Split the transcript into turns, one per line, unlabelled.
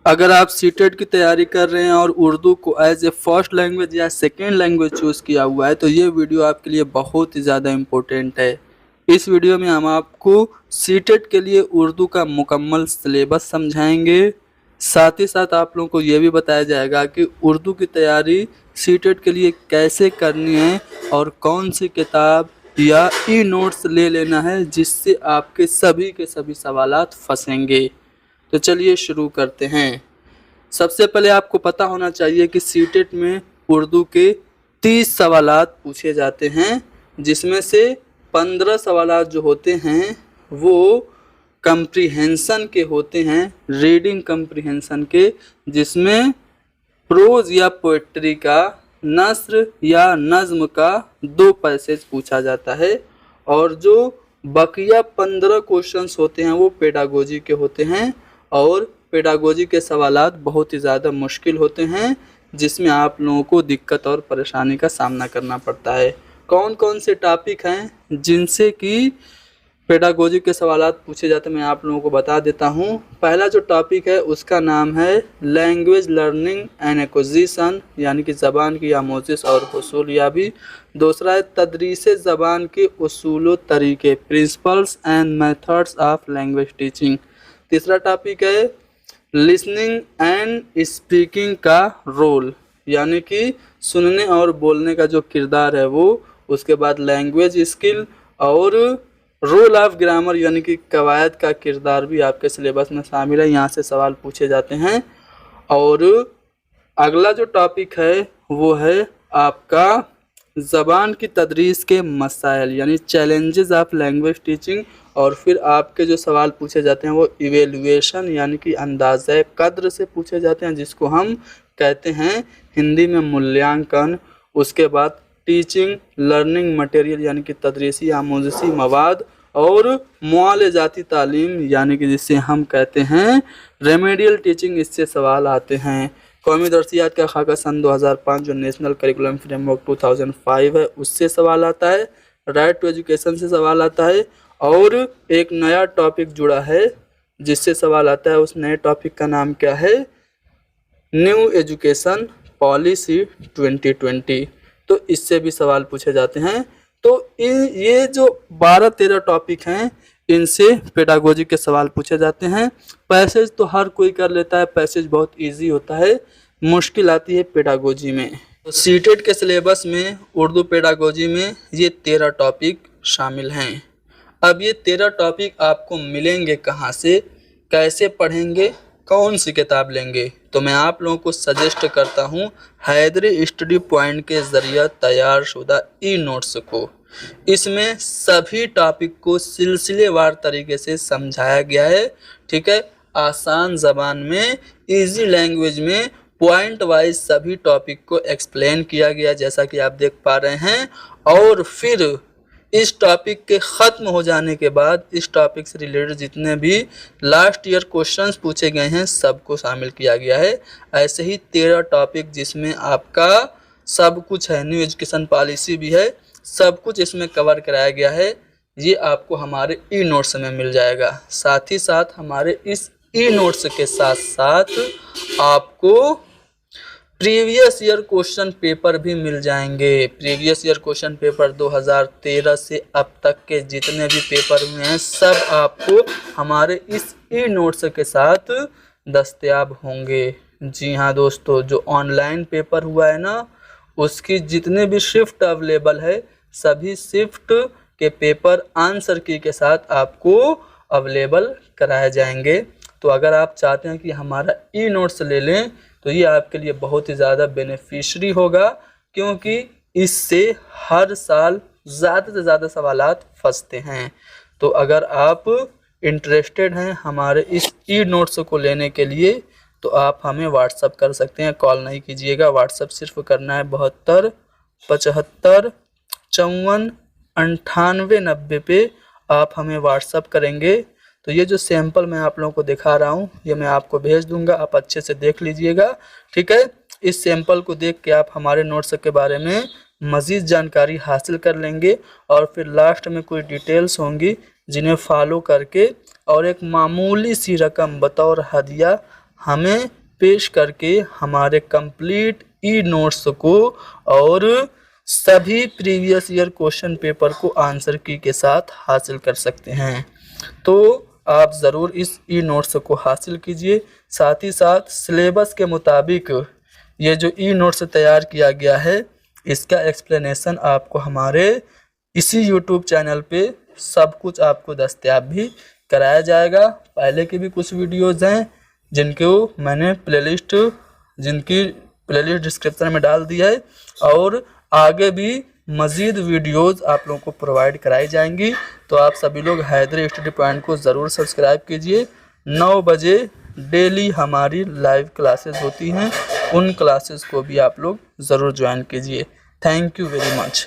अगर आप सीटेट की तैयारी कर रहे हैं और उर्दू को एज ए फर्स्ट लैंग्वेज या सेकेंड लैंग्वेज चूज़ किया हुआ है तो ये वीडियो आपके लिए बहुत ही ज़्यादा इम्पोर्टेंट है। इस वीडियो में हम आपको सीटेट के लिए उर्दू का मुकम्मल सिलेबस समझाएंगे। साथ ही साथ आप लोगों को ये भी बताया जाएगा कि उर्दू की तैयारी सीटेट के लिए कैसे करनी है और कौन सी किताब या ई नोट्स ले लेना है जिससे आपके सभी के सभी सवालात फंसेंगे। तो चलिए शुरू करते हैं। सबसे पहले आपको पता होना चाहिए कि सीटेट में उर्दू के 30 सवालात पूछे जाते हैं, जिसमें से 15 सवालात जो होते हैं वो कंप्रीहेंशन के होते हैं, रीडिंग कंप्रीहेंशन के, जिसमें प्रोज या पोएट्री का, नस्र या नज्म का 2 पैसेज पूछा जाता है। और जो बकिया 15 क्वेश्चंस होते हैं वो पेडागोजी के होते हैं और पेडागोजी के सवालात बहुत ही ज़्यादा मुश्किल होते हैं, जिसमें आप लोगों को दिक्कत और परेशानी का सामना करना पड़ता है। कौन कौन से टॉपिक हैं जिनसे कि पेडागोजी के सवालात पूछे जाते हैं मैं आप लोगों को बता देता हूं। पहला जो टॉपिक है उसका नाम है लैंग्वेज लर्निंग एंड एक्विजिशन, यानी कि ज़बान की आमोजिश और हुसूल याबी। दूसरा है तदरीस ज़बान के उसूल तरीके, principles and methods of language teaching. तीसरा टॉपिक है लिसनिंग एंड स्पीकिंग का रोल, यानी कि सुनने और बोलने का जो किरदार है वो। उसके बाद लैंग्वेज स्किल और रोल ऑफ ग्रामर, यानी कि कवायद का किरदार भी आपके सिलेबस में शामिल है, यहाँ से सवाल पूछे जाते हैं। और अगला जो टॉपिक है वो है आपका ज़बान की तदरीस के मसाइल, यानी चैलेंजेस ऑफ लैंग्वेज टीचिंग। और फिर आपके जो सवाल पूछे जाते हैं वो इवेल्युएशन, यानी कि अंदाज़े कद्र से पूछे जाते हैं, जिसको हम कहते हैं हिंदी में मूल्यांकन। उसके बाद टीचिंग लर्निंग मटेरियल, यानी कि तदरीसी आमोज़ी मवाद। और मुआलजाती तालीम, यानी कि जिसे हम कहते हैं रेमेडियल टीचिंग, इससे सवाल आते हैं। कौमी दरसियात का खाका सन 2005 जो नेशनल करिकुलम फ्रेमवर्क 2005 है उससे सवाल आता है। राइट टू एजुकेशन से सवाल आता है। और एक नया टॉपिक जुड़ा है जिससे सवाल आता है, उस नए टॉपिक का नाम क्या है, न्यू एजुकेशन पॉलिसी 2020। तो इससे भी सवाल पूछे जाते हैं। तो ये जो 12-13 टॉपिक हैं इनसे पेडागोजी के सवाल पूछे जाते हैं। पैसेज तो हर कोई कर लेता है, पैसेज बहुत इजी होता है, मुश्किल आती है पेडागोजी में। तो सीटेट के सिलेबस में उर्दू पेडागोजी में ये 13 टॉपिक शामिल हैं। अब ये 13 टॉपिक आपको मिलेंगे कहाँ से, कैसे पढ़ेंगे, कौन सी किताब लेंगे? तो मैं आप लोगों को सजेस्ट करता हूँ हैदरी स्टडी पॉइंट के ज़रिए तैयार शुदा ई नोट्स को। इसमें सभी टॉपिक को सिलसिलेवार तरीके से समझाया गया है, ठीक है, आसान ज़बान में, इजी लैंग्वेज में, पॉइंट वाइज सभी टॉपिक को एक्सप्लेन किया गया जैसा कि आप देख पा रहे हैं। और फिर इस टॉपिक के ख़त्म हो जाने के बाद इस टॉपिक से रिलेटेड जितने भी लास्ट ईयर क्वेश्चंस पूछे गए हैं सबको शामिल किया गया है। ऐसे ही 13 टॉपिक जिसमें आपका सब कुछ है, न्यू एजुकेशन पॉलिसी भी है, सब कुछ इसमें कवर कराया गया है। ये आपको हमारे ई नोट्स में मिल जाएगा। साथ ही साथ हमारे इस ई नोट्स के साथ साथ आपको प्रीवियस ईयर क्वेश्चन पेपर भी मिल जाएंगे। प्रीवियस ईयर क्वेश्चन पेपर 2013 से अब तक के जितने भी पेपर हुए हैं सब आपको हमारे इस ई नोट्स के साथ दस्तयाब होंगे। जी हाँ दोस्तों, जो ऑनलाइन पेपर हुआ है ना उसकी जितने भी शिफ्ट अवेलेबल है सभी शिफ्ट के पेपर आंसर की के साथ आपको अवेलेबल कराए जाएंगे। तो अगर आप चाहते हैं कि हमारा ई नोट्स ले लें तो ये आपके लिए बहुत ही ज़्यादा बेनिफिशरी होगा, क्योंकि इससे हर साल ज़्यादा से ज़्यादा सवालात फंसते हैं। तो अगर आप इंटरेस्टेड हैं हमारे इस ई नोट्स को लेने के लिए तो आप हमें व्हाट्सअप कर सकते हैं, कॉल नहीं कीजिएगा। व्हाट्सअप सिर्फ करना है 72 75 54 98 90 पे आप हमें व्हाट्सअप करेंगे तो ये जो सैंपल मैं आप लोगों को दिखा रहा हूँ ये मैं आपको भेज दूंगा, आप अच्छे से देख लीजिएगा, ठीक है। इस सैंपल को देख के आप हमारे नोट्स के बारे में मज़ीद जानकारी हासिल कर लेंगे और फिर लास्ट में कोई डिटेल्स होंगी जिन्हें फॉलो करके और एक मामूली सी रकम बतौर हदिया हमें पेश करके हमारे कंप्लीट ई नोट्स को और सभी प्रीवियस ईयर क्वेश्चन पेपर को आंसर की के साथ हासिल कर सकते हैं। तो आप ज़रूर इस ई नोट्स को हासिल कीजिए। साथ ही साथ सिलेबस के मुताबिक ये जो ई नोट्स तैयार किया गया है, इसका एक्सप्लेनेशन आपको हमारे इसी यूट्यूब चैनल पे सब कुछ आपको दस्तयाब भी कराया जाएगा। पहले की भी कुछ वीडियोज़ हैं जिनकी प्लेलिस्ट डिस्क्रिप्शन में डाल दिया है, और आगे भी मज़ीद वीडियोज़ आप लोगों को प्रोवाइड कराई जाएंगी। तो आप सभी लोग हैदरी स्टडी पॉइंट को ज़रूर सब्सक्राइब कीजिए। 9 बजे डेली हमारी लाइव क्लासेस होती हैं, उन क्लासेस को भी आप लोग ज़रूर ज्वाइन कीजिए। Thank you very much.